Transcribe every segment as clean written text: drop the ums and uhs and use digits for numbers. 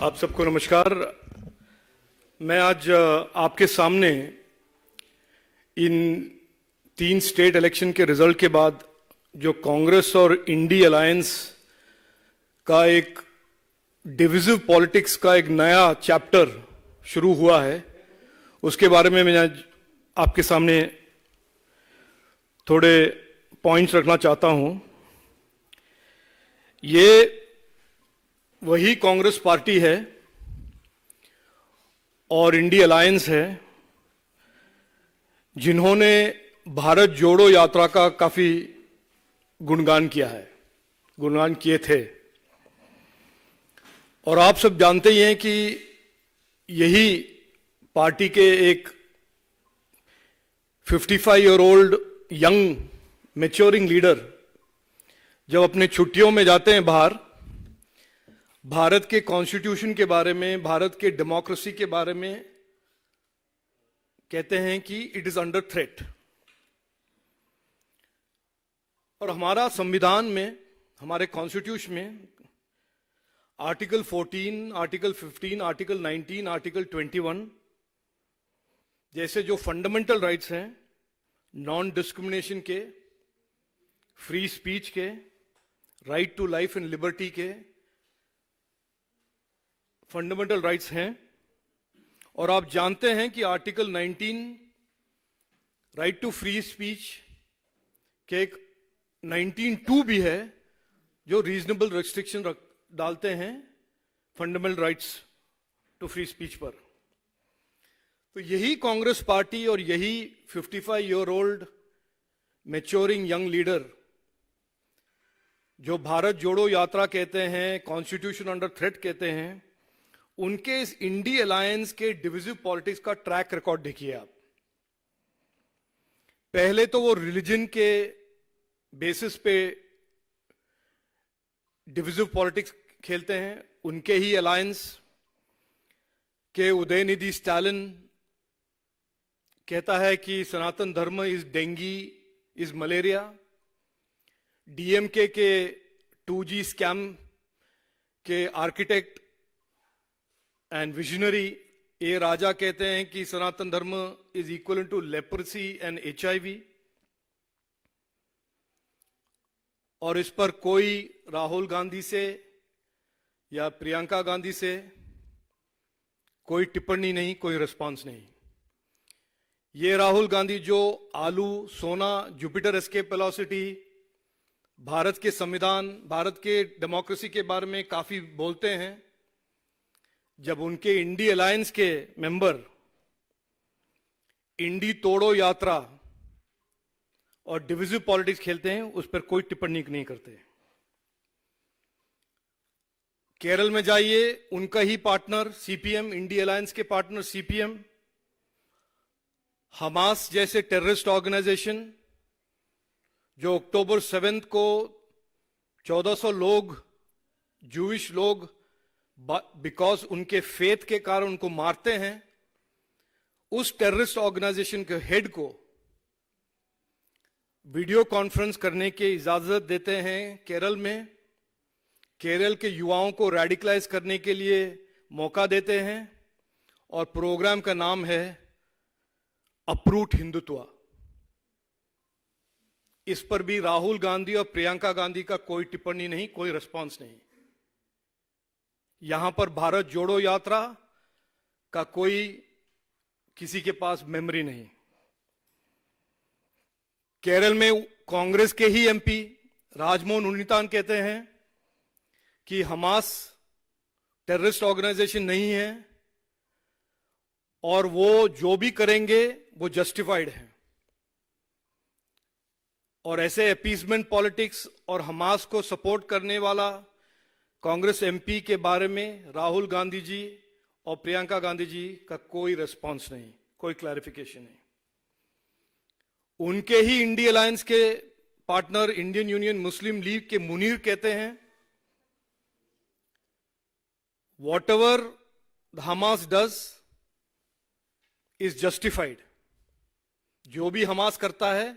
आप सबको नमस्कार। मैं आज आपके सामने इन 3 स्टेट इलेक्शन के रिजल्ट के बाद जो कांग्रेस और इंडी अलायंस का एक डिविजिव पॉलिटिक्स का एक नया चैप्टर शुरू हुआ है, उसके बारे में मैं आज आपके सामने थोड़े पॉइंट्स रखना चाहता हूं। ये वही कांग्रेस पार्टी है और इंडी अलायंस है जिन्होंने भारत जोड़ो यात्रा का काफी गुणगान किए थे। और आप सब जानते ही हैं कि यही पार्टी के एक 55 year old young maturing leader जब अपने छुट्टियों में जाते हैं बाहर, भारत के कॉन्स्टिट्यूशन के बारे में, भारत के डेमोक्रेसी के बारे में कहते हैं कि इट इज अंडर थ्रेट। और हमारा संविधान में, हमारे कॉन्स्टिट्यूशन में आर्टिकल 14, आर्टिकल 15, आर्टिकल 19, आर्टिकल 21 जैसे जो फंडामेंटल राइट्स हैं, नॉन डिस्क्रिमिनेशन के, फ्री स्पीच के, right to life and liberty के फंडामेंटल राइट्स हैं। और आप जानते हैं कि article 19 right to free speech के एक 19(2) भी है जो रीजनेबल रेस्ट्रिक्शन डालते हैं fundamental rights to free speech पर। तो यही कांग्रेस पार्टी और यही 55 year old maturing young leader जो भारत जोड़ो यात्रा कहते हैं, कॉन्स्टिट्यूशन अंडर थ्रेट कहते हैं, उनके इस इंडी अलायंस के डिविजिव पॉलिटिक्स का ट्रैक रिकॉर्ड देखिए आप। पहले तो वो रिलीजन के बेसिस पे डिविजिव पॉलिटिक्स खेलते हैं। उनके ही अलायंस के उदयनिधि स्टालिन कहता है कि सनातन धर्म is dengue is malaria. DMK के 2G स्कैम के architect and visionary A Raja कहते हैं कि सनातन धर्म is equal to leprosy and HIV। और इस पर कोई राहुल गांधी से या प्रियंका गांधी से कोई टिप्पणी नहीं, कोई रिस्पांस नहीं। ये राहुल गांधी जो आलू, सोना, जुपिटर एस्केप वेलोसिटी, भारत के संविधान, भारत के डेमोक्रेसी के बारे में काफी बोलते हैं, जब उनके इंडी अलायंस के मेंबर इंडी तोड़ो यात्रा और डिविजिव पॉलिटिक्स खेलते हैं, उस पर कोई टिप्पणी नहीं करते। केरल में जाइए, उनका ही पार्टनर CPM, इंडी अलायंस के पार्टनर CPM, हमास जैसे टेररिस्ट ऑर्गेनाइजेशन जो अक्टूबर 7 को 1400 लोग, जूइश लोग, बिकॉज उनके फेथ के कारण उनको मारते हैं, उस टेररिस्ट ऑर्गेनाइजेशन के हेड को वीडियो कॉन्फ्रेंस करने की इजाजत देते हैं केरल में। केरल के युवाओं को रेडिकलाइज करने के लिए मौका देते हैं और प्रोग्राम का नाम है अप्रूट हिंदुत्व। इस पर भी राहुल गांधी और प्रियंका गांधी का कोई टिप्पणी नहीं, कोई रिस्पांस नहीं। यहां पर भारत जोड़ो यात्रा का कोई किसी के पास मेमोरी नहीं। केरल में कांग्रेस के ही MP राजमोहन उन्नीतान कहते हैं कि हमास टेररिस्ट ऑर्गेनाइजेशन नहीं है और वो जो भी करेंगे वो जस्टिफाइड है। और ऐसे अपीसमेंट पॉलिटिक्स और हमास को सपोर्ट करने वाला कांग्रेस MP के बारे में राहुल गांधी जी और प्रियंका गांधी जी का कोई रिस्पांस नहीं, कोई क्लैरिफिकेशन नहीं। उनके ही इंडी अलायंस के पार्टनर इंडियन यूनियन मुस्लिम लीग के मुनीर कहते हैं whatever Hamas does is justified. जो भी हमास करता है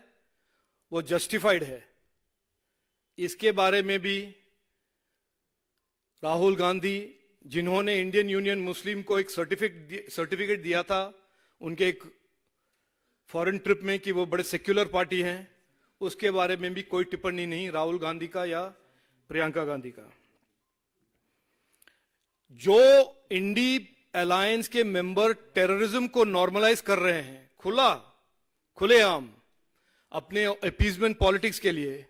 वो जस्टिफाइड है। इसके बारे में भी राहुल गांधी जिन्होंने इंडियन यूनियन मुस्लिम को एक सर्टिफिकेट दिया था उनके एक फॉरेन ट्रिप में कि वो बड़े सेक्युलर पार्टी हैं, उसके बारे में भी कोई टिप्पणी नहीं राहुल गांधी का या प्रियंका गांधी का। जो इंडी अलायंस के मेंबर टेररिज्म को नॉर्मलाइज कर रहे हैं खुलेआम अपने अपीजमेंट पॉलिटिक्स के लिए,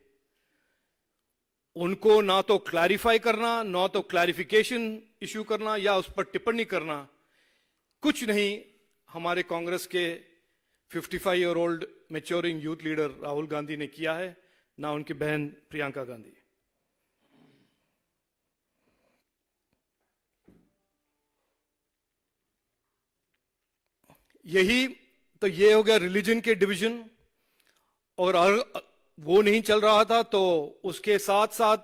उनको ना तो क्लैरिफाई करना, ना तो क्लैरिफिकेशन इश्यू करना या उस पर टिप्पणी करना, कुछ नहीं हमारे कांग्रेस के 55 year old maturing youth leader Rahul Gandhi ने किया है, ना उनकी बहन प्रियंका गांधी। यही तो ये हो गया रिलीजन के डिवीजन। और वो नहीं चल रहा था तो उसके साथ साथ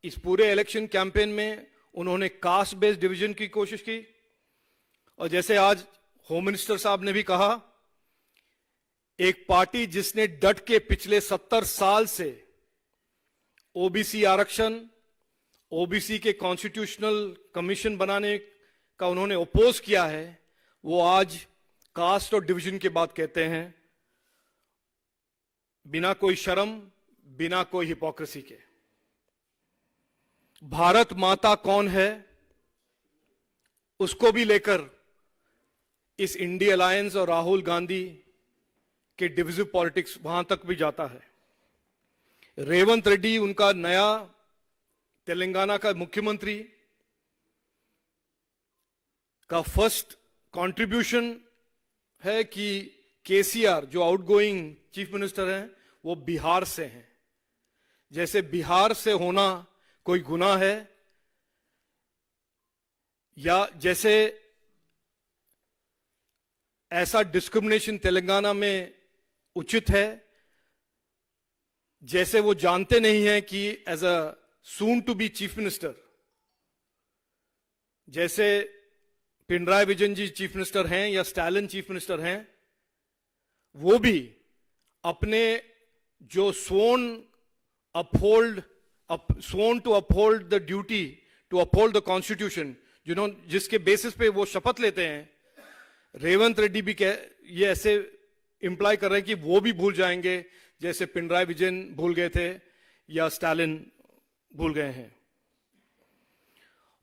इस पूरे इलेक्शन कैंपेन में उन्होंने कास्ट बेस्ड डिवीजन की कोशिश की। और जैसे आज होम मिनिस्टर साहब ने भी कहा, एक पार्टी जिसने डट के पिछले 70 साल से ओबीसी आरक्षण, ओबीसी के कॉन्स्टिट्यूशनल कमीशन बनाने का उन्होंने अपोज किया है, वो आज कास्ट और डिवीजन की बात कहते हैं, बिना कोई शर्म, बिना कोई हिपोक्रेसी के। भारत माता कौन है उसको भी लेकर इस इंडी अलायंस और राहुल गांधी के डिविजिव पॉलिटिक्स वहां तक भी जाता है। रेवंत रेड्डी उनका नया तेलंगाना का मुख्यमंत्री का फर्स्ट कंट्रीब्यूशन है कि केसीआर जो आउटगोइंग चीफ मिनिस्टर हैं वो बिहार से हैं। जैसे बिहार से होना कोई गुनाह है, या जैसे ऐसा डिस्क्रिमिनेशन तेलंगाना में उचित है, जैसे वो जानते नहीं हैं कि as a soon to be chief minister, जैसे पिनराई विजयन जी चीफ मिनिस्टर हैं या स्टालिन चीफ मिनिस्टर हैं, वो भी अपने जो sworn to uphold the duty to uphold the constitution, जिसके बेसिस पे वो शपथ लेते हैं, रेवंत रेड्डी भी ये ऐसे इंप्लाई कर रहे हैं कि वो भी भूल जाएंगे जैसे पिनराई विजयन भूल गए थे या स्टालिन भूल गए हैं।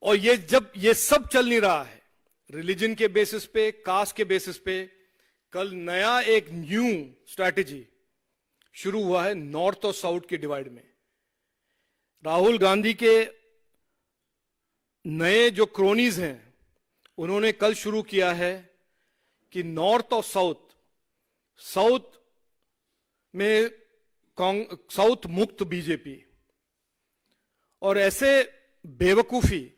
और ये जब ये सब चल नहीं रहा है रिलीजन के बेसिस पे, कास्ट के बेसिस पे, कल नया एक न्यू स्ट्रैटेजी शुरू हुआ है नॉर्थ और साउथ के डिवाइड में। राहुल गांधी के नए जो क्रोनीज हैं उन्होंने कल शुरू किया है कि नॉर्थ और साउथ में साउथ मुक्त बीजेपी, और ऐसे बेवकूफी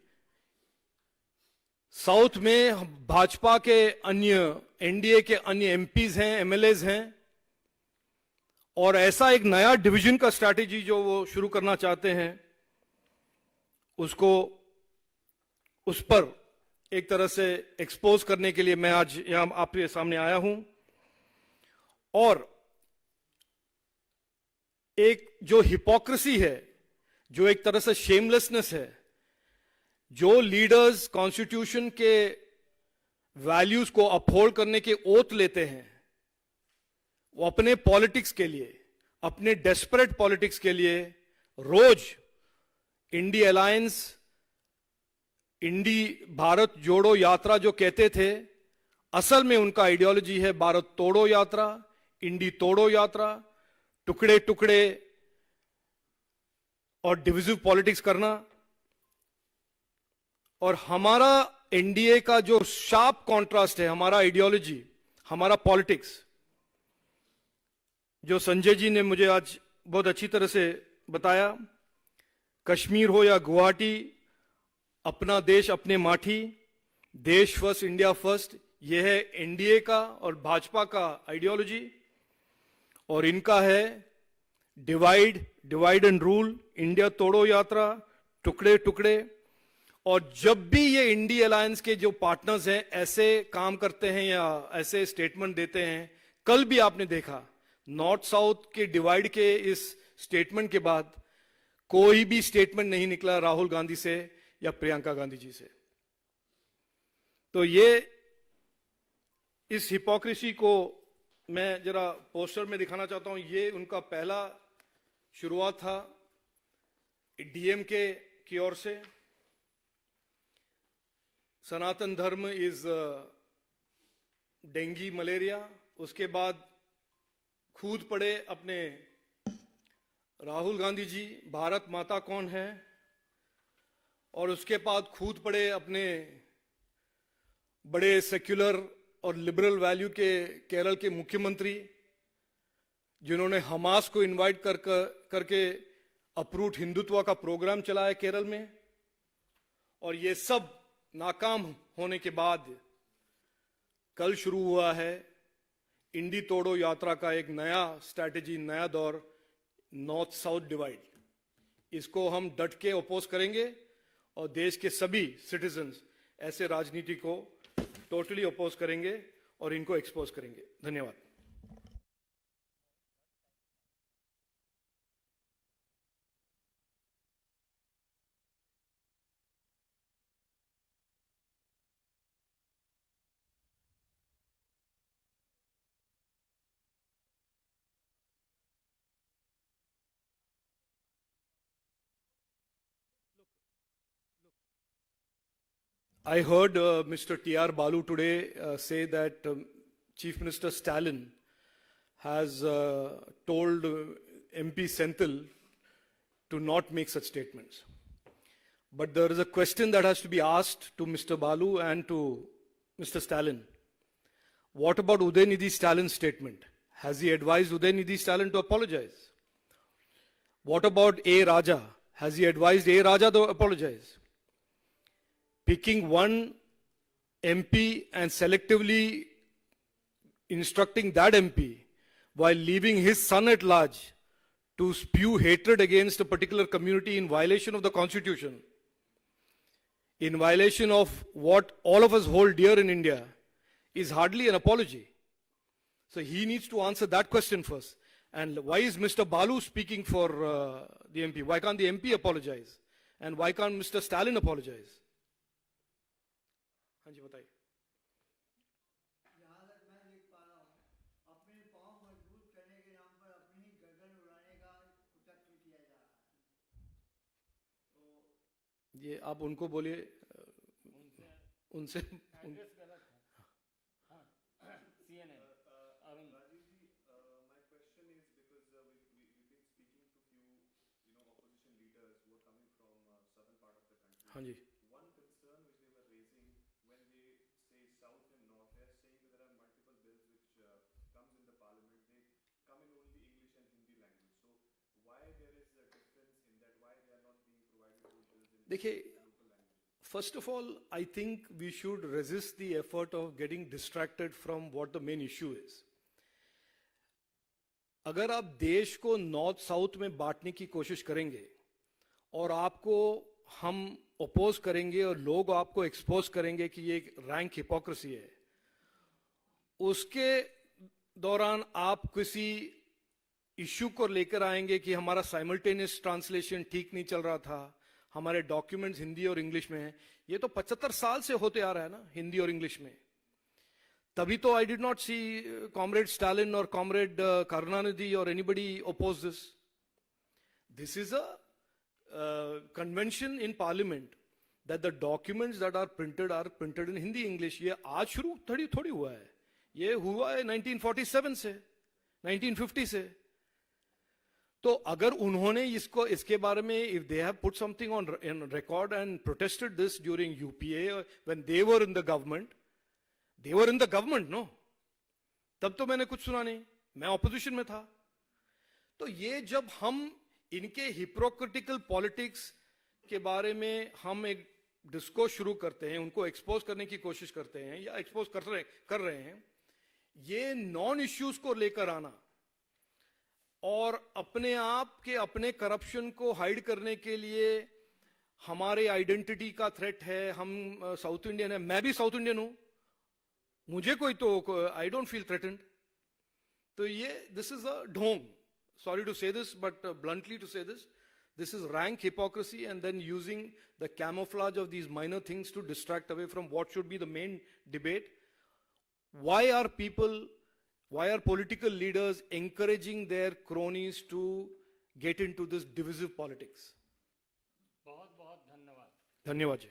साउथ में भाजपा के अन्य एनडीए के अन्य एमपीज हैं, एमएलएज हैं, और ऐसा एक नया डिवीजन का स्ट्रैटेजी जो वो शुरू करना चाहते हैं, उसको उस पर एक तरह से एक्सपोज करने के लिए मैं आज यहां आपके सामने आया हूं। और एक जो हिपोक्रेसी है, जो एक तरह से शेमलेसनेस है, जो लीडर्स कॉन्स्टिट्यूशन के वैल्यूज को अपहोल्ड करने के ओथ लेते हैं, वो अपने पॉलिटिक्स के लिए, अपने डेस्परेट पॉलिटिक्स के लिए रोज इंडी अलायंस, इंडी भारत जोड़ो यात्रा जो कहते थे, असल में उनका आइडियोलॉजी है भारत तोड़ो यात्रा, इंडी तोड़ो यात्रा, टुकड़े टुकड़े और डिविजिव पॉलिटिक्स करना। और हमारा एनडीए का जो शार्प कॉन्ट्रास्ट है, हमारा आइडियोलॉजी, हमारा पॉलिटिक्स, जो संजय जी ने मुझे आज बहुत अच्छी तरह से बताया, कश्मीर हो या गुवाहाटी, अपना देश अपने माठी, देश फर्स्ट इंडिया फर्स्ट, यह है एनडीए का और भाजपा का आइडियोलॉजी। और इनका है डिवाइड एंड रूल, इंडिया तोड़ो यात्रा, टुकड़े टुकड़े। और जब भी ये इंडी अलायंस के जो पार्टनर्स हैं ऐसे काम करते हैं या ऐसे स्टेटमेंट देते हैं, कल भी आपने देखा नॉर्थ साउथ के डिवाइड के इस स्टेटमेंट के बाद कोई भी स्टेटमेंट नहीं निकला राहुल गांधी से या प्रियंका गांधी जी से। तो ये इस हिपोक्रेसी को मैं जरा पोस्टर में दिखाना चाहता हूं। ये उनका पहला शुरुआत था डीएमके की ओर से। सनातन धर्म इज डेंगी मलेरिया। उसके बाद कूद पड़े अपने राहुल गांधी जी, भारत माता कौन है। और उसके बाद कूद पड़े अपने बड़े सेक्युलर और लिबरल वैल्यू के केरल के मुख्यमंत्री, जिन्होंने हमास को इनवाइट करके अप्रूव्ड हिंदुत्व का प्रोग्राम चलाया केरल में। और ये सब नाकाम होने के बाद कल शुरू हुआ है इंडी तोड़ो यात्रा का एक नया स्ट्रैटेजी, नया दौर, नॉर्थ साउथ डिवाइड। इसको हम डट के अपोज करेंगे और देश के सभी सिटीजन्स ऐसे राजनीति को टोटली अपोज करेंगे और इनको एक्सपोज करेंगे। धन्यवाद। I heard Mr. T.R. Balu today say that Chief Minister Stalin has told MP Senthil to not make such statements. But there is a question that has to be asked to Mr. Balu and to Mr. Stalin. What about Udaynidhi Stalin's statement? Has he advised Udaynidhi Stalin to apologize? What about A. Raja? Has he advised A. Raja to apologize? Picking one MP and selectively instructing that MP while leaving his son at large to spew hatred against a particular community in violation of the Constitution, in violation of what all of us hold dear in India, is hardly an apology. So he needs to answer that question first. And why is Mr. Balu speaking for the MP? Why can't the MP apologize? And why can't Mr. Stalin apologize? हाँ जी बताइए। यहाँ तक मैं देख पा रहा हूँ, अपने पांव मजबूत करने के नाम पर अपनी ही गर्दन उड़ाने का कुतर्क किया जा रहा है। तो ये आप उनको बोलिए, उनसे हाँ जी। देखिए, first of all, I think we should resist the effort of getting distracted from what the main issue is. अगर आप देश को नॉर्थ साउथ में बांटने की कोशिश करेंगे और आपको हम अपोज करेंगे और लोग आपको एक्सपोज करेंगे कि ये एक रैंक हिपोक्रेसी है, उसके दौरान आप किसी इश्यू को लेकर आएंगे कि हमारा साइमल्टेनियस ट्रांसलेशन ठीक नहीं चल रहा था, हमारे डॉक्यूमेंट्स हिंदी और इंग्लिश में हैं। ये तो 75 साल से होते आ रहा है ना, हिंदी और इंग्लिश में। तभी तो I did not see comrade Stalin और कॉमरेड करुणानिधि और anybody oppose this. This is a convention in parliament that the documents that are printed in Hindi English। ये आज शुरू थोड़ी हुआ है, ये हुआ है 1947 से, 1950 से। तो अगर उन्होंने इसके बारे में, if they have put something on record and protested this during UPA when they were in the government, no? तब तो मैंने कुछ सुना नहीं, मैं ऑपोजिशन में था। तो ये जब हम इनके हिपोक्रिटिकल पॉलिटिक्स के बारे में हम एक डिस्कोर्स शुरू करते हैं, उनको एक्सपोज करने की कोशिश करते हैं या एक्सपोज कर रहे हैं, ये नॉन इश्यूज को लेकर आना और अपने आप के अपने करप्शन को हाइड करने के लिए हमारे आइडेंटिटी का थ्रेट है, हम साउथ इंडियन है, मैं भी साउथ इंडियन हूं, मुझे कोई तो आई डोंट फील थ्रेटेंड। तो ये दिस इज अ ढोंग, sorry to say this but bluntly to say this, This is rank hypocrisy, and then using the camouflage of these minor things to distract away from what should be the main debate. Why are political leaders encouraging their cronies to get into this divisive politics? बहुत बहुत धन्यवाद। धन्यवाद जी।